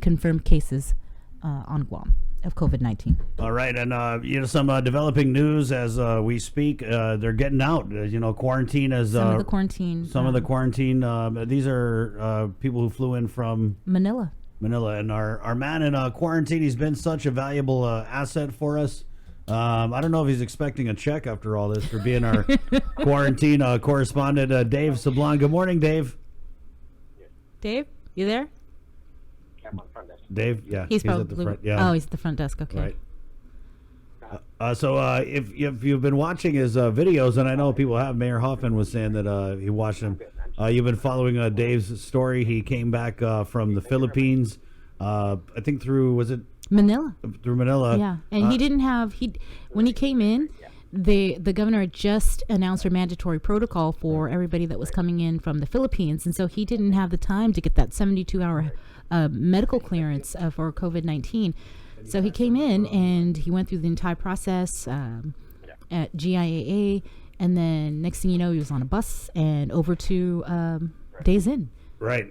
confirmed cases on Guam of COVID-19. All right, and some developing news as we speak. They're getting out. Quarantine as Some of the quarantine. These are people who flew in from Manila. And our man in quarantine. He's been such a valuable asset for us. I don't know if he's expecting a check after all this for being our quarantine correspondent, Dave Sablan. Good morning, Dave. Dave, you there? I'm on front desk. Dave, yeah, He's probably at the front. Yeah. Oh, he's at the front desk. Okay. Right. So if you've been watching his videos, and I know people have, Mayor Hoffman was saying that he watched them. You've been following Dave's story. He came back from the Philippines, I think through Manila. Through Manila. Yeah, and he didn't have when he came in. The governor had just announced a mandatory protocol for everybody that was coming in from the Philippines, and so he didn't have the time to get that 72-hour medical clearance for COVID-19. So he came in and he went through the entire process at GIAA, and then next thing you know, he was on a bus and over to Days Inn. Right.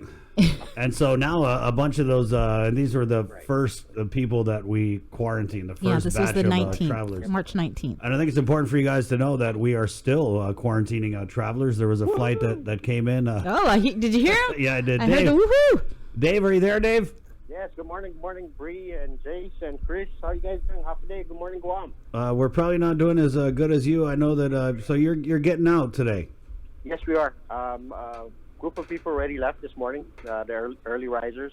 And so now a bunch of those, and these were the first people that we quarantined, the first this batch was the of 19th, travelers. March 19th. And I think it's important for you guys to know that we are still quarantining travelers. There was a flight that came in. Did you hear him? Yeah, I did. I Dave, heard the woohoo! Dave, are you there, Dave? Yes, good morning, Bree and Jace and Chris. How you guys doing? Happy day. Good morning, Guam. We're probably not doing as good as you. I know that. So you're getting out today. Yes, we are. Group of people already left this morning. They're early risers.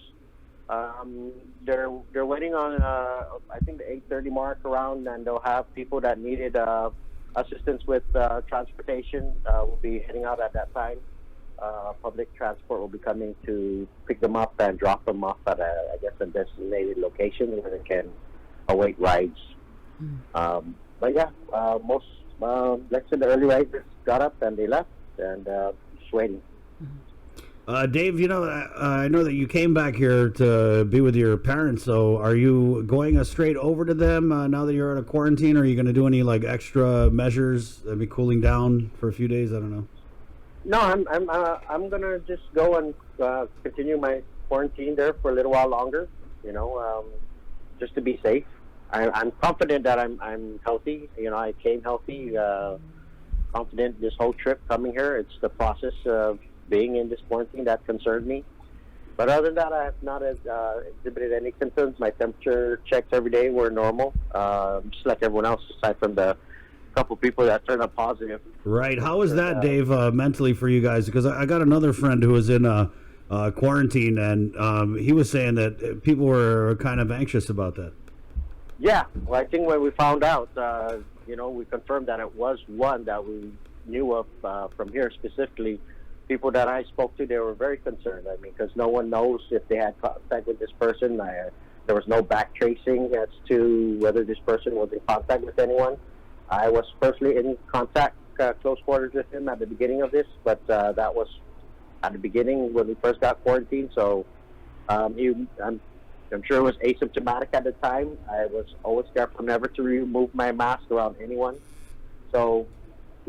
They're waiting on I think the 8:30 mark around, and they'll have people that needed assistance with transportation. Will be heading out at that time. Public transport will be coming to pick them up and drop them off at a designated location where they can await rides. But yeah, most let's say the early risers got up and they left and just waiting. Dave, I know that you came back here to be with your parents. So, are you going straight over to them now that you're out of quarantine? Or are you going to do any extra measures? Maybe cooling down for a few days. I don't know. No, I'm gonna just go and continue my quarantine there for a little while longer. Just to be safe. I'm confident that I'm healthy. I came healthy, confident this whole trip coming here. It's the process of being in this quarantine that concerned me. But other than that, I have not exhibited any symptoms. My temperature checks every day were normal, just like everyone else, aside from the couple people that turned up positive. Right. How is that, Dave, mentally for you guys? Because I got another friend who was in quarantine, and he was saying that people were kind of anxious about that. Yeah. Well, I think when we found out, we confirmed that it was one that we knew of from here specifically. People that I spoke to, they were very concerned. I mean, because no one knows if they had contact with this person. There was no back tracing as to whether this person was in contact with anyone. I was personally in contact, close quarters with him at the beginning of this, but that was at the beginning when we first got quarantined. So I'm sure it was asymptomatic at the time. I was always careful never to remove my mask around anyone. So,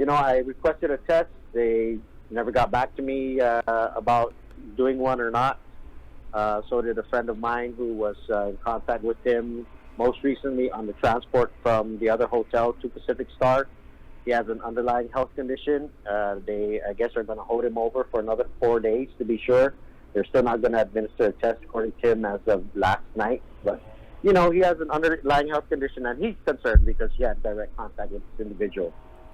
I requested a test. They never got back to me about doing one or not. So did a friend of mine who was in contact with him most recently on the transport from the other hotel to Pacific Star. He has an underlying health condition. They, I guess, are going to hold him over for another 4 days to be sure. They're still not going to administer a test according to him as of last night. But, he has an underlying health condition, and he's concerned because he had direct contact with this individual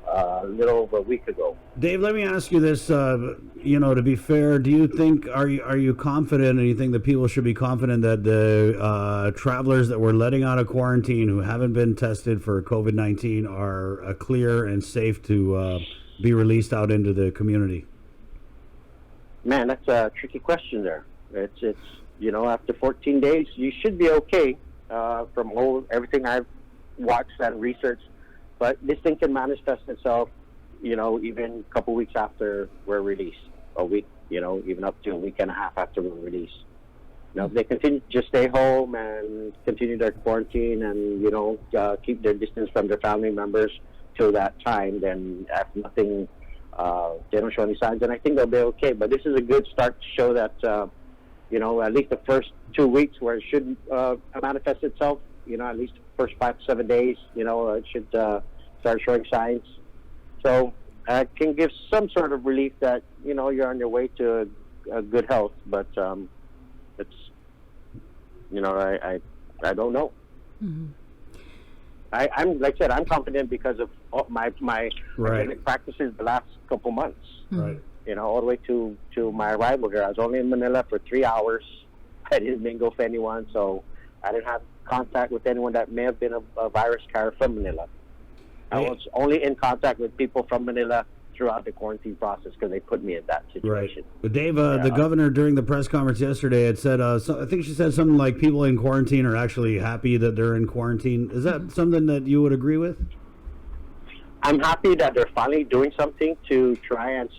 a little over a week ago. Dave, let me ask you this, to be fair, do you think, are you confident, and you think that people should be confident that the travelers that we're letting out of quarantine who haven't been tested for COVID-19 are clear and safe to be released out into the community? Man, that's a tricky question there. It's after 14 days, you should be okay from everything I've watched and researched. But this thing can manifest itself, even a couple weeks after we're released, a week, even up to a week and a half after we're released. If they continue to just stay home and continue their quarantine and, keep their distance from their family members till that time, then if nothing, they don't show any signs, then I think they'll be okay. But this is a good start to show that, at least the first 2 weeks where it should manifest itself. At least the first 5 to 7 days. It should start showing signs. So it can give some sort of relief that you're on your way to a good health. But it's I don't know. Mm-hmm. I'm like I said, I'm confident because of all my Right. academic practices the last couple months. Right. All the way to my arrival here. I was only in Manila for 3 hours. I didn't mingle with anyone, so I didn't have contact with anyone that may have been a virus carrier from Manila. I was only in contact with people from Manila throughout the quarantine process because they put me in that situation. Right. But Dave, the governor during the press conference yesterday had said, I think she said something like people in quarantine are actually happy that they're in quarantine. Is that something that you would agree with? I'm happy that they're finally doing something to try and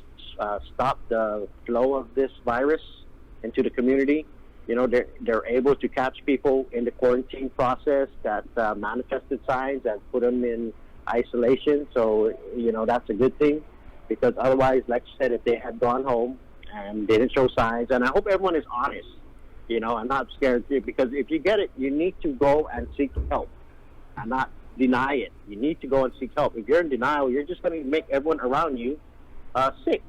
stop the flow of this virus into the community. They're able to catch people in the quarantine process that manifested signs and put them in isolation. So, that's a good thing, because otherwise, like you said, if they had gone home and they didn't show signs, and I hope everyone is honest, I'm not scared, because if you get it, you need to go and seek help and not deny it. You need to go and seek help. If you're in denial, you're just going to make everyone around you sick.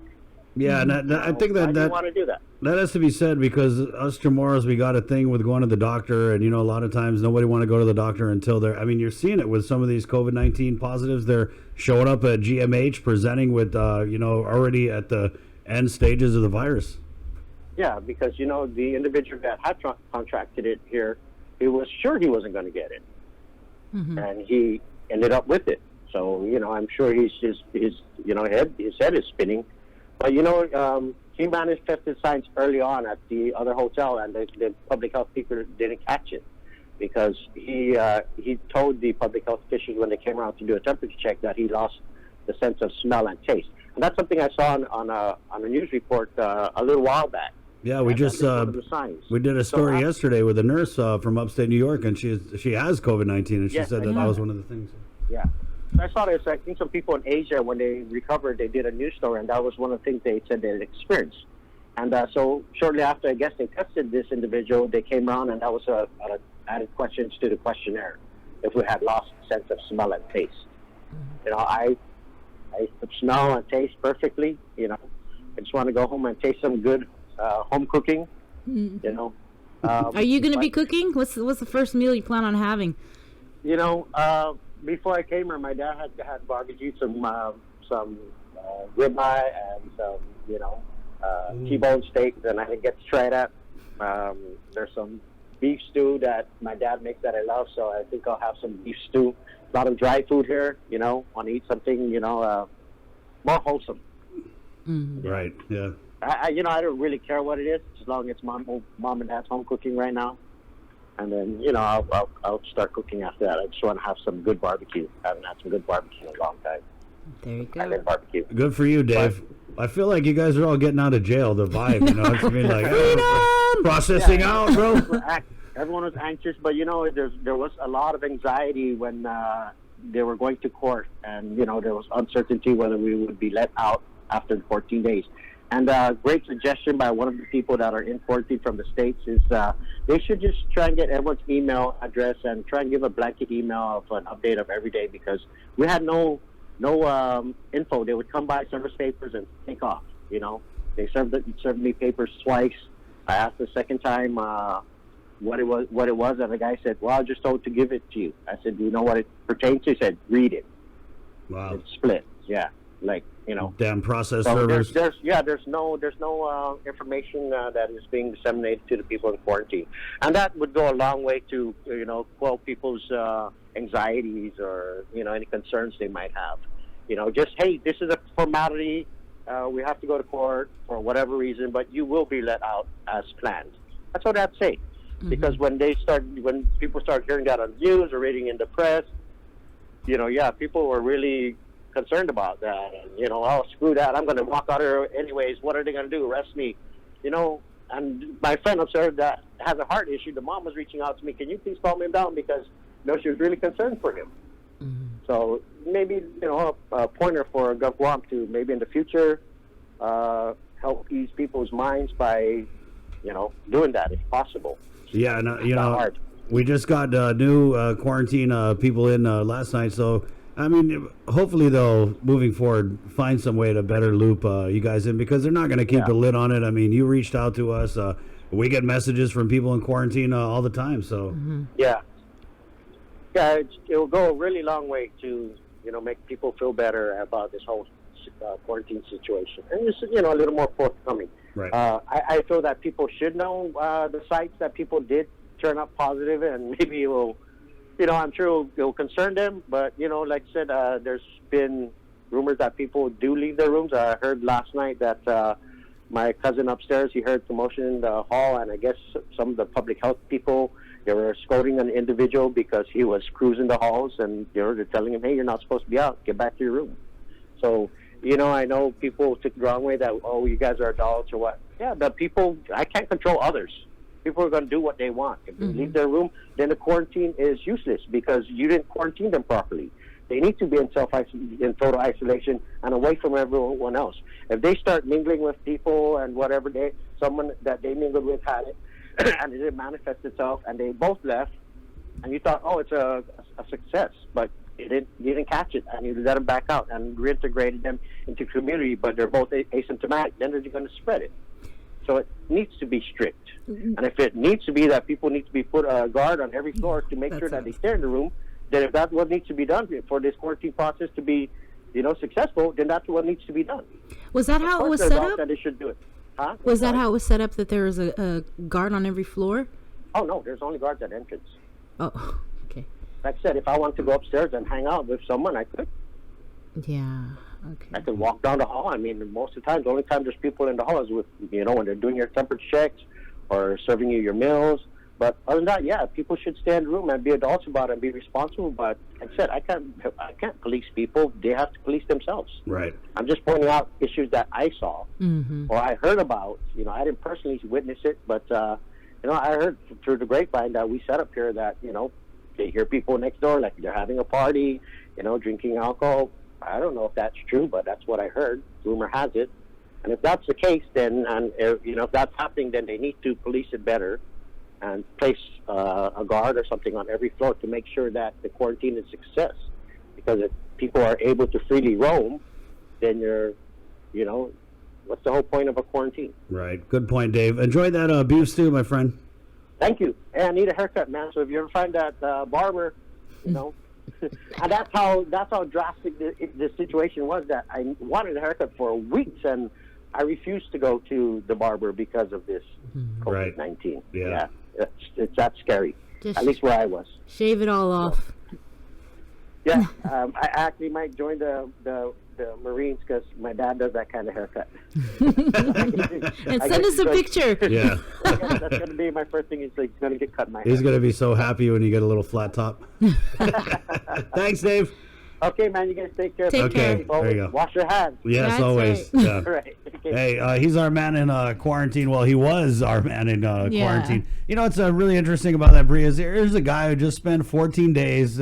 Yeah, and I think Why do you that want to do that? that has to be said, because us Chamorros, we got a thing with going to the doctor, and a lot of times nobody want to go to the doctor until they're. I mean, you're seeing it with some of these COVID-19 positives. They're showing up at GMH presenting with already at the end stages of the virus. Yeah, because the individual that had contracted it here, he was sure he wasn't going to get it, and he ended up with it. So I'm sure his head is spinning. But he manifested signs early on at the other hotel, and the public health people didn't catch it, because he told the public health officials when they came around to do a temperature check that he lost the sense of smell and taste. And that's something I saw on a news report a little while back. Yeah, we just we did a story yesterday with a nurse from upstate New York, and she has COVID-19, and she said that was one of the things. Yeah. I saw this. I think some people in Asia, when they recovered, they did a news story, and that was one of the things they said they had experienced. And so shortly after, I guess, they tested this individual, they came around, and that was added questions to the questionnaire, if we had lost sense of smell and taste. I smell and taste perfectly. I just want to go home and taste some good home cooking. Are you going to be cooking? What's the first meal you plan on having? Before I came here, my dad had barbecued some ribeye and some T-bone steak, and I didn't get to try that. There's some beef stew that my dad makes that I love, so I think I'll have some beef stew. A lot of dry food here, want to eat something, more wholesome. Right. Yeah. I don't really care what it is, as long as mom and dad's home cooking right now. And then, I'll start cooking after that. I just want to have some good barbecue. I haven't had some good barbecue in a long time. There you go. I love barbecue. Good for you, Dave. I feel like you guys are all getting out of jail. The vibe, it's being like processing out, bro. Everyone was anxious, but there was a lot of anxiety when they were going to court, and there was uncertainty whether we would be let out after the 14 days. And a great suggestion by one of the people that are in quarantine from the States is they should just try and get everyone's email address and try and give a blanket email of an update of every day, because we had no info. They would come by, serve us papers, and take off. They served me papers twice. I asked the second time what it was, and the guy said, "Well, I was just told to give it to you." I said, "Do you know what it pertains to?" He said, "Read it." Wow. It's split. Yeah. Damn process so servers. There's no information that is being disseminated to the people in quarantine, and that would go a long way to quell people's anxieties or any concerns they might have. Just, hey, this is a formality. We have to go to court for whatever reason, but you will be let out as planned. That's what I'd say, because when people start hearing that on the news or reading in the press, people were really concerned about that, and oh, screw that, I'm going to walk out here anyways. What are they going to do? Arrest me? And my friend observed that has a heart issue. The mom was reaching out to me, can you please calm him down, because she was really concerned for him. So maybe a pointer for Gov Guam to maybe in the future help ease people's minds by doing that if possible. Yeah, and It's not hard. we just got new quarantine people in last night, so I mean, hopefully they'll, moving forward, find some way to better loop you guys in, because they're not going to keep a lid on it. I mean, you reached out to us. We get messages from people in quarantine all the time. So Yeah, it will go a really long way to make people feel better about this whole quarantine situation, and just a little more forthcoming. right, I feel that people should know the sites that people did turn up positive, and maybe it will, I'm sure it will concern them. But like I said, there's been rumors that people do leave their rooms. I heard last night that my cousin upstairs, he heard commotion in the hall, and I guess some of the public health people, they were escorting an individual because he was cruising the halls, and they're telling him, "Hey, you're not supposed to be out. Get back to your room." So, I know people took the wrong way that, oh, you guys are adults or what. Yeah, but I can't control others. People are going to do what they want. If they leave their room, then the quarantine is useless because you didn't quarantine them properly. They need to be in total isolation and away from everyone else. If they start mingling with people and whatever, someone that they mingled with had it, and it didn't manifest itself, and they both left, and you thought, oh, it's a success, but you didn't catch it, and you let them back out and reintegrated them into community, but they're both asymptomatic, then they're going to spread it. So it needs to be strict. And if it needs to be that people need to be put a guard on every floor to make sure that they stay in the room, then if that's what needs to be done for this quarantine process to be, successful, then that's what needs to be done. Was that how it was set up? That they should do it. Huh? Was that how it was set up, that there was a guard on every floor? Oh, no, there's only guards at entrance. Oh, okay. Like I said, if I want to go upstairs and hang out with someone, I could. Yeah, okay. I could walk down the hall. I mean, most of the time, the only time there's people in the hall is with, when they're doing your temperature checks or serving you your meals. But other than that, yeah, people should stay in the room and be adults about it and be responsible. But like I said, I can't police people. They have to police themselves. right. I'm just pointing out issues that I saw or I heard about. I didn't personally witness it, but I heard through the grapevine that we set up here that they hear people next door like they're having a party, drinking alcohol. I don't know if that's true, but that's what I heard. Rumor has it. And if that's the case, then if that's happening, then they need to police it better and place a guard or something on every floor to make sure that the quarantine is a success. Because if people are able to freely roam, then what's the whole point of a quarantine? Right. Good point, Dave. Enjoy that beef stew, my friend. Thank you. Hey, I need a haircut, man. So if you ever find that barber, and that's how drastic the situation was, that I wanted a haircut for weeks, and I refused to go to the barber because of this COVID-19. Right. Yeah. It's that scary. Just at least where I was. Shave it all off. Yeah, I actually might join the Marines because my dad does that kind of haircut. And send us a picture. Yeah. That's going to be my first thing. He's going to get cut in my hair. He's going to be so happy when you get a little flat top. Thanks, Dave. Okay, man, you guys take care. Take care. Okay, there you go. Wash your hands. Yes, That's always. right. Yeah. Right. Okay. Hey, he's our man in quarantine. Well, he was our man in quarantine. It's really interesting about that, Bria. Here's a guy who just spent 14 days,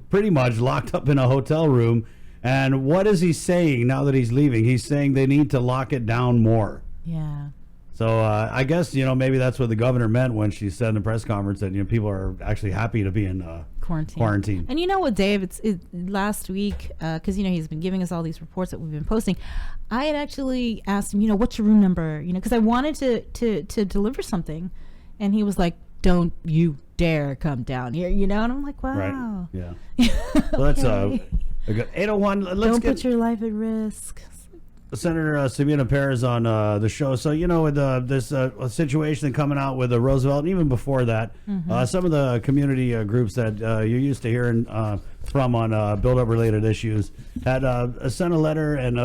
pretty much locked up in a hotel room. And what is he saying now that he's leaving? He's saying they need to lock it down more. Yeah. So I guess, maybe that's what the governor meant when she said in the press conference that, people are actually happy to be in quarantine. And you know what, Dave, last week, because, he's been giving us all these reports that we've been posting. I had actually asked him, what's your room number? Because I wanted to deliver something. And he was like, don't you dare come down here, and I'm like, wow. Right. Yeah. So that's a good 801. Don't put your life at risk. Senator Sabina Perez on the show. So, with this situation coming out with Roosevelt, and even before that, some of the community groups that you're used to hearing from on build-up related issues had sent a letter and